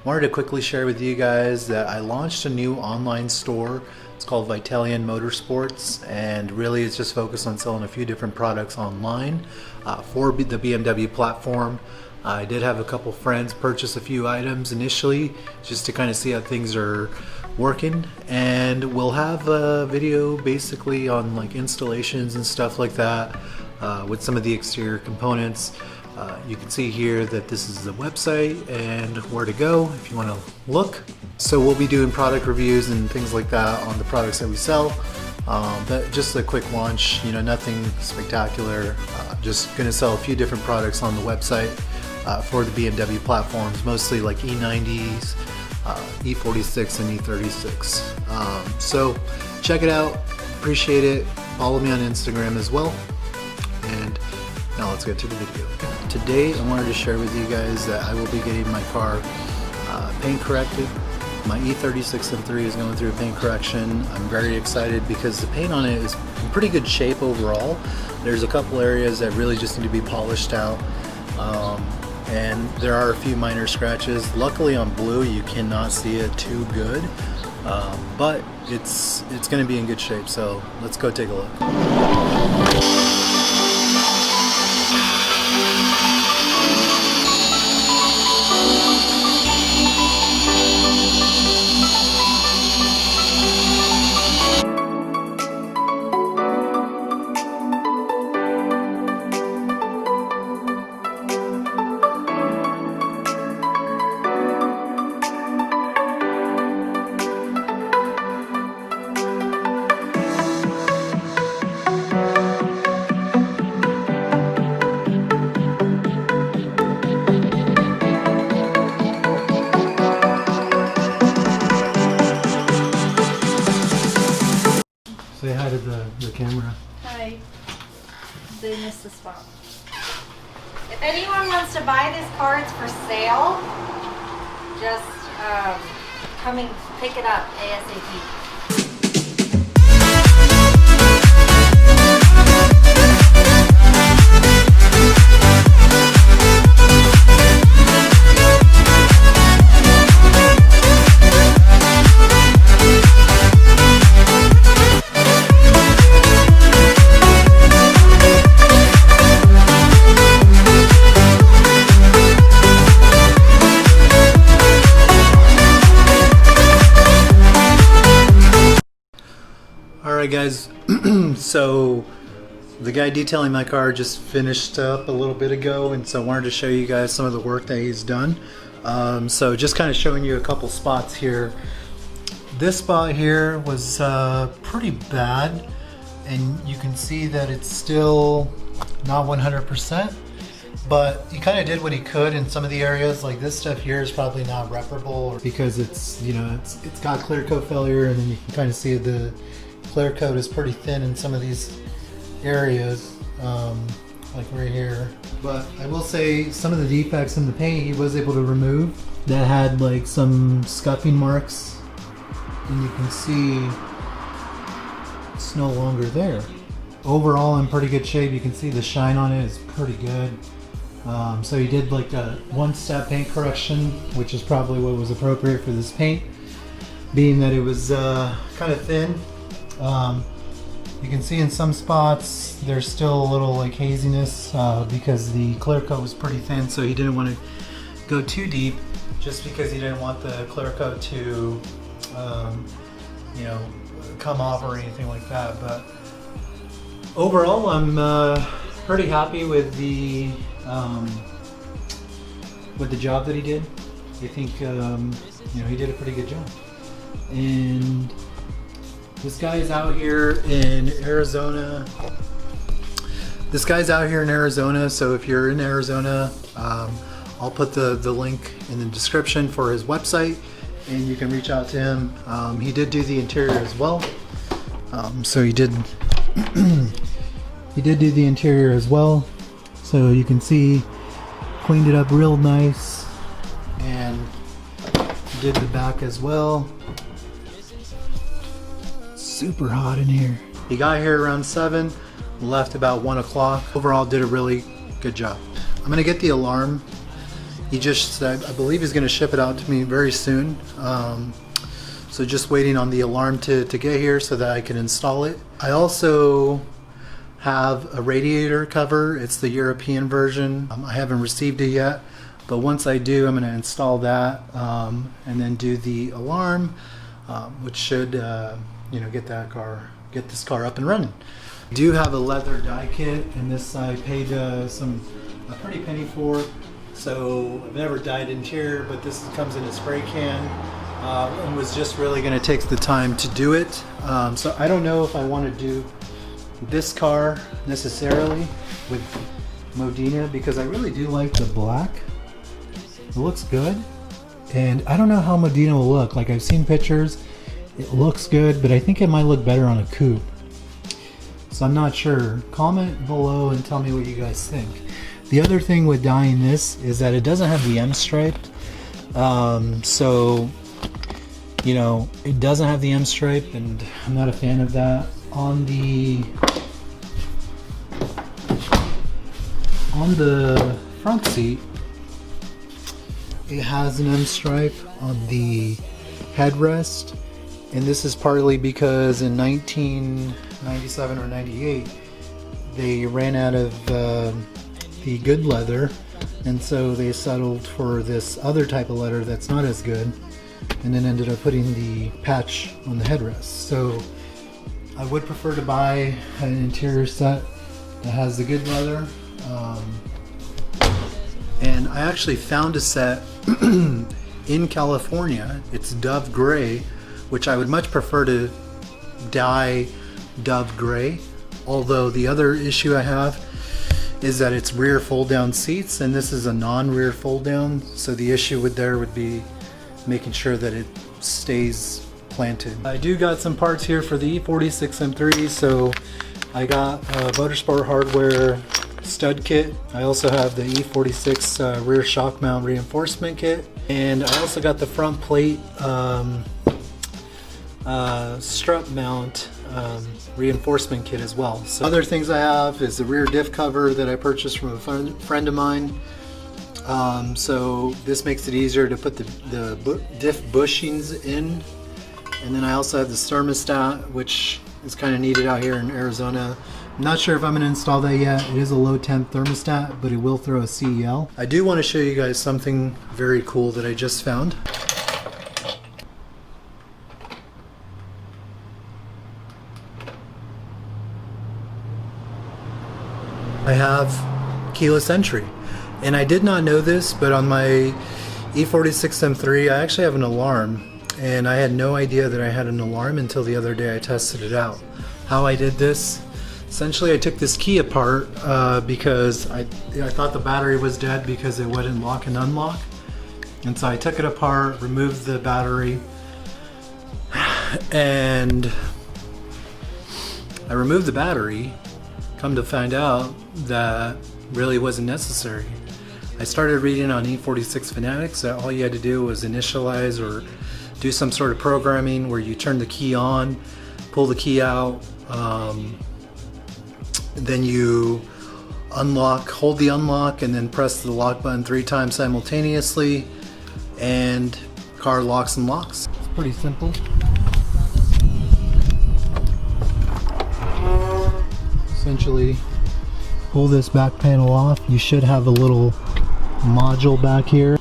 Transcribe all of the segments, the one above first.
Wanted to quickly share with you guys that I launched a new online store. It's called Vitalian Motorsports, and really it's just focused on selling a few different products online for the BMW platform. I did have a couple friends purchase a few items initially just to kind of see how things are working, and we'll have a video basically on like installations and stuff like that with some of the exterior components. You can see here that this is the website and where to go if you want to look. So we'll be doing product reviews and things like that on the products that we sell. But just a quick launch, you know, nothing spectacular. Just going to sell a few different products on the website for the BMW platforms, mostly like E90s, E46 and E36. So check it out, appreciate it. Follow me on Instagram as well. And now let's get to the video. Today I wanted to share with you guys that I will be getting my car paint corrected. My E36 M3 is going through a paint correction. I'm very excited because the paint on it is in pretty good shape overall. There's a couple areas that really just need to be polished out. And there are a few minor scratches. Luckily on blue you cannot see it too good, but it's going to be in good shape. So let's go take a look. Say hi to the camera. Hi. They missed the spot. If anyone wants to buy this car, it's for sale. Just come and pick it up ASAP. Alright guys, so the guy detailing my car just finished up a little bit ago, and so I wanted to show you guys some of the work that he's done. So just kind of showing you a couple spots here. This spot here was pretty bad, and you can see that it's still not 100%, but he kind of did what he could in some of the areas. Like this stuff here is probably not reparable because it's, you know, it's got clear coat failure, and then you can kind of see the clear coat is pretty thin in some of these areas, like right here. But I will say some of the defects in the paint he was able to remove that had like some scuffing marks, and you can see it's no longer there. Overall in pretty good shape. You can see the shine on it is pretty good. So he did like a one-step paint correction, which is probably what was appropriate for this paint, being that it was kind of thin. You can see in some spots there's still a little like haziness because the clear coat was pretty thin, so he didn't want to go too deep just because he didn't want the clear coat to you know, come off or anything like that. But overall I'm pretty happy with the job that he did. I think you know, he did a pretty good job. And this guy is out here in Arizona. So if you're in Arizona, I'll put the link in the description for his website, and you can reach out to him. He did do the interior as well. So he did do the interior as well. So you can see, cleaned it up real nice, and did the back as well. Super hot in here. He got here around 7, left about 1 o'clock. Overall did a really good job. I'm gonna get the alarm I believe he's going to ship it out to me very soon. So just waiting on the alarm to get here so that I can install it. I also have a radiator cover. It's the European version. I haven't received it yet, but once I do, I'm going to install that and then do the alarm, which should get this car up and running. I do have a leather die kit, and this I paid a pretty penny for. So I've never dyed interior, but this comes in a spray can, and was just really going to take the time to do it. So I don't know if I want to do this car necessarily with Modena, because I really do like the black. It looks good, and I don't know how Modena will look. Like, I've seen pictures, it looks good, but I think it might look better on a coupe. So I'm not sure. Comment below and tell me what you guys think. The other thing with dyeing this is that it doesn't have the M stripe. So, it doesn't have the M stripe, and I'm not a fan of that. On the front seat, it has an M stripe on the headrest, and this is partly because in 1997 or 98 they ran out of the good leather, and so they settled for this other type of leather that's not as good, and then ended up putting the patch on the headrest. So I would prefer to buy an interior set that has the good leather, and I actually found a set in California. It's Dove Gray, which I would much prefer to dye Dove Gray, although the other issue I have is that it's rear fold down seats, and this is a non-rear fold down, so the issue would be making sure that it stays planted. I do got some parts here for the E36 M3, so I got a Motorsport Hardware stud kit. I also have the E46 rear shock mount reinforcement kit, and I also got the front plate strut mount reinforcement kit as well. So other things I have is the rear diff cover that I purchased from a friend of mine. So this makes it easier to put the diff bushings in. And then I also have the thermostat, which is kind of needed out here in Arizona. I'm not sure if I'm going to install that yet. It is a low temp thermostat, but it will throw a CEL. I do want to show you guys something very cool that I just found. I have keyless entry, and I did not know this, but on my E36 M3 I actually have an alarm, and I had no idea that I had an alarm until the other day I tested it out. How I did this: essentially I took this key apart because I thought the battery was dead because it wouldn't lock and unlock, and so I took it apart, removed the battery, and I removed the battery. Come to find out that really wasn't necessary. I started reading on E46 Fanatics that all you had to do was initialize or do some sort of programming where you turn the key on, pull the key out, then you unlock, hold the unlock, and then press the lock button 3 times simultaneously, and car locks and locks. It's pretty simple. Essentially, pull this back panel off. You should have a little module back here.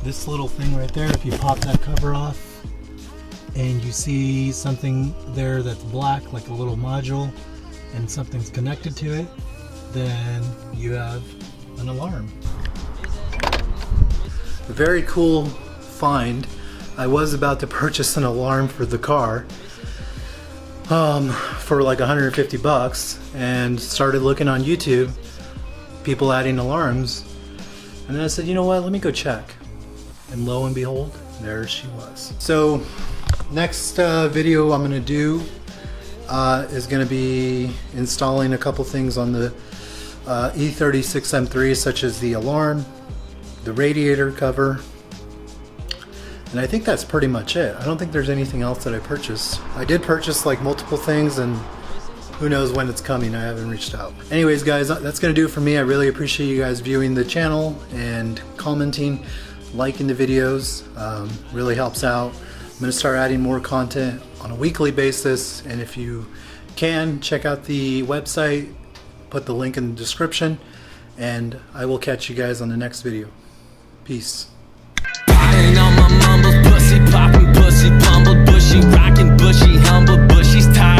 This little thing right there, if you pop that cover off and you see something there that's black, like a little module, and something's connected to it, then you have an alarm. A very cool find. I was about to purchase an alarm for the car for like 150 bucks, and started looking on YouTube, people adding alarms, and then I said, you know what, let me go check, and lo and behold, there she was. So next video I'm gonna do is gonna be installing a couple things on the E36 M3, such as the alarm, the radiator cover, and I think that's pretty much it. I don't think there's anything else that I purchased. I did purchase like multiple things, and who knows when it's coming. I haven't reached out. Anyways, guys, that's gonna do it for me. I really appreciate you guys viewing the channel and commenting, liking the videos. Really helps out. I'm gonna start adding more content on a weekly basis, and if you can, check out the website, put the link in the description, and I will catch you guys on the next video. Peace.